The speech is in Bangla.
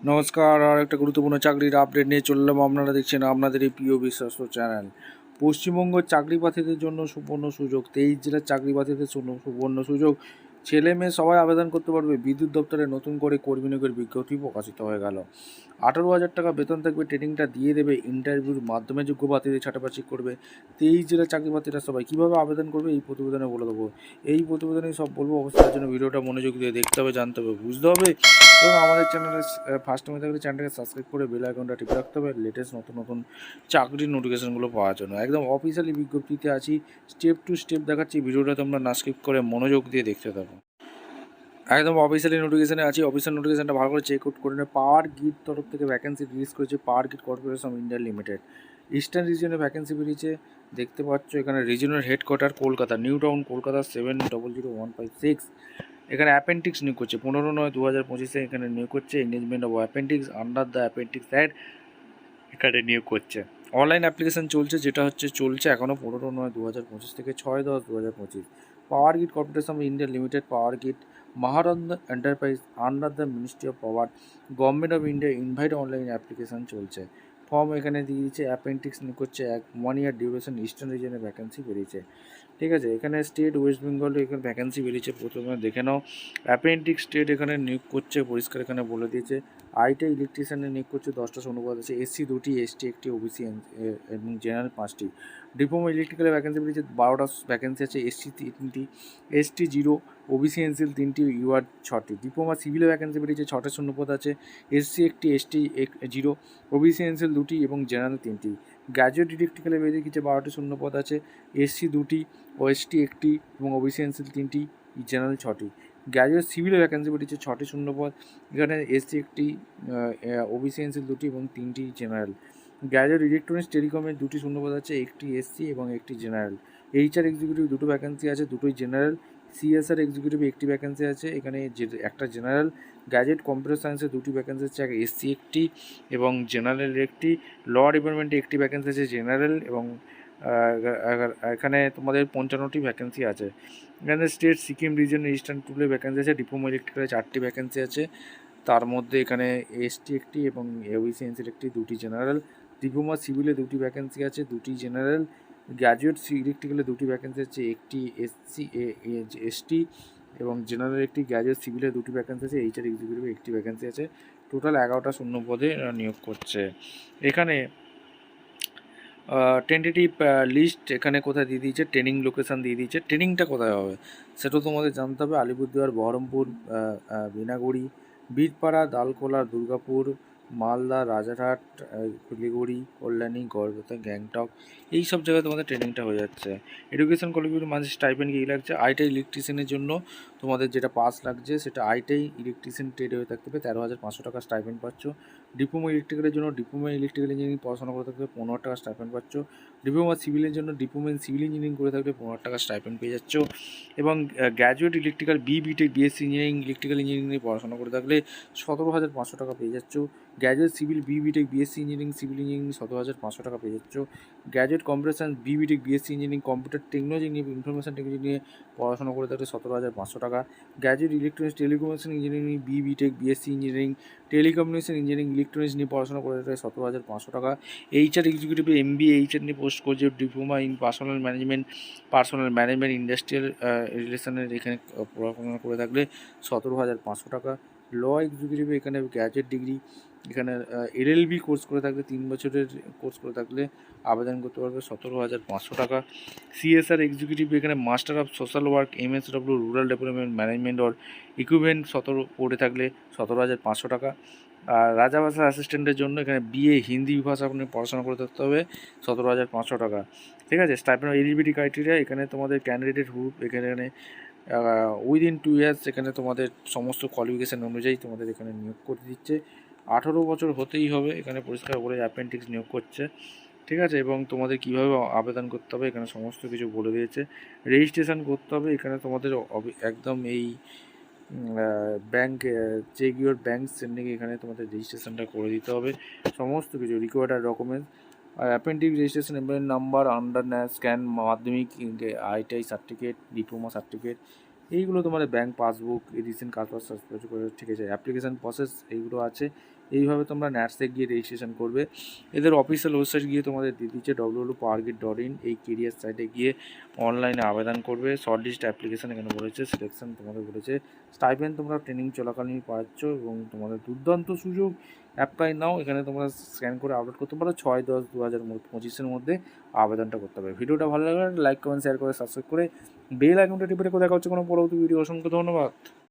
নমস্কার, আর একটা গুরুত্বপূর্ণ চাকরির আপডেট নিয়ে চললাম। আপনারা দেখছেন আপনাদের এই প্রিয় বিশ্বস্ত চ্যানেল। পশ্চিমবঙ্গ চাকরি প্রার্থীদের জন্য সুবর্ণ সুযোগ। 23 জেলার চাকরি প্রার্থীদের জন্য সুবর্ণ সুযোগ। ছেলে মেয়ে সবাই আবেদন করতে পারবে। বিদ্যুৎ দপ্তরে নতুন করে কর্মী নিয়োগের বিজ্ঞপ্তি প্রকাশিত হয়ে গেল। 18,000 টাকা বেতন থাকবে, ট্রেনিংটা দিয়ে দেবে। ইন্টারভিউর মাধ্যমে যোগ্য প্রার্থীদের ছাঁটাবাছি করবে। 23 জেলার চাকরি প্রার্থীরা সবাই কীভাবে আবেদন করবে এই প্রতিবেদনে বলে দেবো। এই প্রতিবেদনে সব বলবো। অবশ্যই তার জন্য ভিডিওটা মনোযোগ দিয়ে দেখতে হবে, জানতে হবে, বুঝতে হবে। এবং আমাদের চ্যানেলে ফার্স্ট টাইমে থাকলে চ্যানেলটাকে সাবস্ক্রাইব করে বেল আইকনটা টিপে রাখতে হবে লেটেস্ট নতুন নতুন চাকরির নোটিফিকেশনগুলো পাওয়ার জন্য। একদম অফিসিয়ালি বিজ্ঞপ্তিতে আছি, স্টেপ টু স্টেপ দেখাচ্ছি। ভিডিওটা তোমরা না স্কিপ করে মনোযোগ দিয়ে দেখতে থাকো। একদম অফিসিয়ালি নোটিফিকেশানে আছি। অফিসিয়াল নোটিফিকেশানটা ভালো করে চেক আউট করে নেবে। পাওয়ার গ্রিড তরফ থেকে ভ্যাকেন্সি রিলিজ করেছে power grid corporation of India limited. Eastern রিজিয়নে ভ্যাকেন্সি বেরিয়েছে, দেখতে পাচ্ছ। এখানে regional headquarter Kolkata, new town Kolkata 700156। এখানে অ্যাপেন্ডিক্স নিয়োগ করছে 15/9/2025 এখানে নিয়োগ করছে। Engagement of apprentice under the apprentice act এখানে নিয়োগ করছে। অনলাইন অ্যাপ্লিকেশান চলছে, যেটা চলছে এখনও 15/9/2025 থেকে 6/10/2025। Power grid corporation of India limited, power grid Mahananda enterprise under the ministry of power, government of India invite online application চলছে। ফর্ম এখানে দিয়ে দিচ্ছে। অ্যাপেন্ডিক্স নিয়োগ করছে 1 ইয়ার ডিউরেশন। ইস্টার্ন রিজনে ভ্যাকেন্সি বেরিয়েছে, ঠিক আছে। এখানে স্টেট ওয়েস্ট বেঙ্গলে এখানে ভ্যাকেন্সি বেরিয়েছে, প্রথমে দেখে নাও। অ্যাপেন্ডিক্স স্টেট এখানে নিয়োগ করছে, পরিষ্কার এখানে বলে দিয়েছে। আইটা ইলেকট্রিশিয়ানে নিয়োগ করছে 10টা অনুপাত আছে। এসসি 2টি, এসটি 1টি, ওবিসি এবং জেনারেল 5টি। ডিপ্লোমা ইলেকট্রিক্যালে ভ্যাকেন্সি বেরিয়েছে 12টা ভ্যাকেন্সি আছে। এসসি 3টি, এসটি 0, ওবিসি এনসিএল 3টি, ইউআর 6টি। ডিপ্লোমা সিভিলে ভ্যাকেন্সি বেরিয়েছে 6টা শূন্যপদ আছে। এসসি 1টি, এসটি 0, ওবিসি এনসিএল 2টি এবং জেনারেল 3টি। গ্র্যাজুয়েট ইলেকট্রিক্যালে বেরিয়ে গেছে 12টি শূন্যপদ আছে। এসসি 2টি, ওএসটি 1টি এবং ওবিসি এনসিএল 3টি, জেনারেল 6টি। গ্র্যাজুয়েট সিভিলে ভ্যাকেন্সি বেরিয়েছে 6টি শূন্যপদ। এখানে এসসি 1টি, ওবিসি এনসিএল 2টি এবং 3টি জেনারেল। গ্র্যাজুয়েট ইলেকট্রনিক্স টেলিকমের 2টি শূন্যপদ আছে, 1টি এসসি এবং 1টি জেনারেল। এইচআর এক্সিকিউটিভ 2টো ভ্যাকেন্সি আছে, 2টোই জেনারেল। সিএসআর এক্সিকিউটিভ 1টি ভ্যাকেন্সি আছে, এখানে একটা জেনারেল। গ্র্যাজুয়েট কম্পিউটার সায়েন্সে 2টি ভ্যাকেন্সি আছে, এসসি 1টি এবং জেনারেল 1টি। ল ডিপার্টমেন্টে 1টি ভ্যাকেন্সি আছে, জেনারেল এবং এখানে তোমাদের 55টি ভ্যাকেন্সি আছে। এখানে স্টেট সিকিম রিজন ইস্টার্ন টুলে ভ্যাকেন্সি আছে। ডিপ্লোমা ইলেকট্রিক্যালে 4টি ভ্যাকেন্সি আছে, তার মধ্যে এখানে এসটি 1টি এবং ওবিসি এনসিএল 1টি, 2টি জেনারেল। ডিপ্লোমা সিভিলে 2টি ভ্যাকেন্সি আছে, 2টি জেনারেল। গ্র্যাজুয়েট ইলেকট্রিক্যালে 2টি ভ্যাকেন্সি আছে, 1টি এসসি এসটি এবং জেনারেল 1টি। গ্র্যাজুয়েট সিভিলে 2টি ভ্যাকেন্সি আছে, এইচআর এক্সিকিউটিভে 1টি ভ্যাকেন্সি আছে। টোটাল 11টা শূন্য পদে নিয়োগ করছে। এখানে টেন্টেটিভ লিস্ট এখানে কোথায় দিয়ে দিয়েছে, ট্রেনিং লোকেশান দিয়ে দিয়েছে। ট্রেনিংটা কোথায় হবে সেটাও তোমাদের জানতে হবে। আলিপুরদুয়ার, বহরমপুর, বিনাগুড়ি, বীরপাড়া, দালকোলা, দুর্গাপুর, মালদা, রাজারহাট, শিলিগুড়ি, কল্যাণী, গড়বেতা, গ্যাংটক, এই সব জায়গায় তোমাদের ট্রেনিংটা হয়ে যাচ্ছে। এডুকেশন কোয়ালিফিকেশন মাঝে স্টাইপেন্ড কী লাগছে, আইটাই ইলেকট্রিশিয়ানের জন্য তোমাদের যেটা পাস লাগছে সেটা আইটাই ইলেকট্রিশিয়ান ট্রেড হয়ে থাকতে হবে, 13,500 টাকা স্টাইপেন্ড পাচ্ছ। ডিপ্লোমা ইলেকট্রিক্যালের জন্য ডিপ্লোমা ইলেকট্রিক্যাল ইঞ্জিনিয়ারিং পড়াশোনা করে থাকলে 15 টাকা স্টাইপেন্ড পাচ্ছ। ডিপ্লোমা সিভিলের জন্য ডিপ্লোমা ইন সিভিল ইঞ্জিনিয়ারিং করে থাকলে 15 টাকা স্টাইপেন্ড পেয়ে যাচ্ছ। এবং graduate electrical B Tech BSc engineering electrical engineering পড়াশোনা করে থাকলে 17,500 টাকা পেয়ে যাচ্ছ। Graduate civil B Tech BSc engineering civil engineering 17,500 টাকা পেয়ে যাচ্ছ। Graduate computer science B Tech BSc engineering computer technology নিয়ে ইনফরমেশন টেকনোলজি নিয়ে পড়াশোনা করে থাকলে 17,500 টাকা। Graduate electronics telecommunication engineering B Tech BSc engineering telecommunication engineering electronics নিয়ে পড়াশোনা করে থাকলে 17,500 টাকা। এইচআর এক্সিকিউটিভে এমবিএ এইচআর নিয়ে পোস্ট করছে। Diploma in personal management industrial রিলেশনের এখানে পড়াশোনা করে থাকলে 17,500 টাকা। ল এক্সিকিউটিভে এখানে গ্র্যাজুয়েট ডিগ্রি, এখানে এলএলবি কোর্স করে থাকলে 3 বছরের কোর্স করে থাকলে আবেদন করতে পারবে 17,500 টাকা। সিএসআর এক্সিকিউটিভ এখানে master of social work MSW rural development management or equipment 17 পড়ে থাকলে 17,500 টাকা। আর রাজাভাষা অ্যাসিস্ট্যান্টের জন্য এখানে বিএ হিন্দি ভাষা আপনি পড়াশোনা করে থাকতে হবে, 17,500 টাকা, ঠিক আছে। স্টাইপেন্ড এলিজিবিলিটি ক্রাইটেরিয়া এখানে তোমাদের ক্যান্ডিডেট গ্রুপ এখানে উইদিন 2 ইয়ার্স এখানে তোমাদের সমস্ত কোয়ালিফিকেশান অনুযায়ী তোমাদের এখানে নিয়োগ করে দিচ্ছে। 18 বছর হতেই হবে, এখানে পরিষ্কার করে অ্যাপেন্ডিক্স নিয়োগ করছে, ঠিক আছে। এবং তোমাদের কীভাবে আবেদন করতে হবে এখানে সমস্ত কিছু বলে দিয়েছে। রেজিস্ট্রেশন করতে হবে এখানে তোমাদের একদম এই bank check your bank sending এখানে তোমাদের রেজিস্ট্রেশনটা করে দিতে হবে। সমস্ত কিছু রিকোয়ার্ড ডকুমেন্টস আর apprentice registration employer number, under scan Madhyamik ITI certificate, diploma certificate, এইগুলো তোমাদের ব্যাঙ্ক পাসবুক রিসেন্ট কাজ করে, ঠিক আছে। অ্যাপ্লিকেশান প্রসেস এইগুলো আছে। এইভাবে তোমরা ন্যাটসে গিয়ে রেজিস্ট্রেশন করবে। এদের অফিসিয়াল ওয়েবসাইট গিয়ে তোমাদের দিয়ে দিচ্ছে www.powergrid.in, এই কেরিয়ার সাইটে গিয়ে অনলাইনে আবেদন করবে। শর্ট লিস্ট অ্যাপ্লিকেশান এখানে বলেছে, সিলেকশন তোমাদের বলেছে, স্টাইপেন্ড তোমরা ট্রেনিং চলাকালীন পাচ্ছ এবং তোমাদের দুর্দান্ত সুযোগ। অ্যাপ্লাই নাও, এখানে তোমরা স্ক্যান করে আপলোড করতে পারো। 6/10/2025 মধ্যে আবেদনটা করতে হবে। ভিডিওটা ভালো লাগলে লাইক কমেন্ট শেয়ার করে সাবস্ক্রাইব করে বেল আইকনটা টিপে রেখে দেখা হচ্ছে কোনো পরবর্তী ভিডিও। অসংখ্য ধন্যবাদ।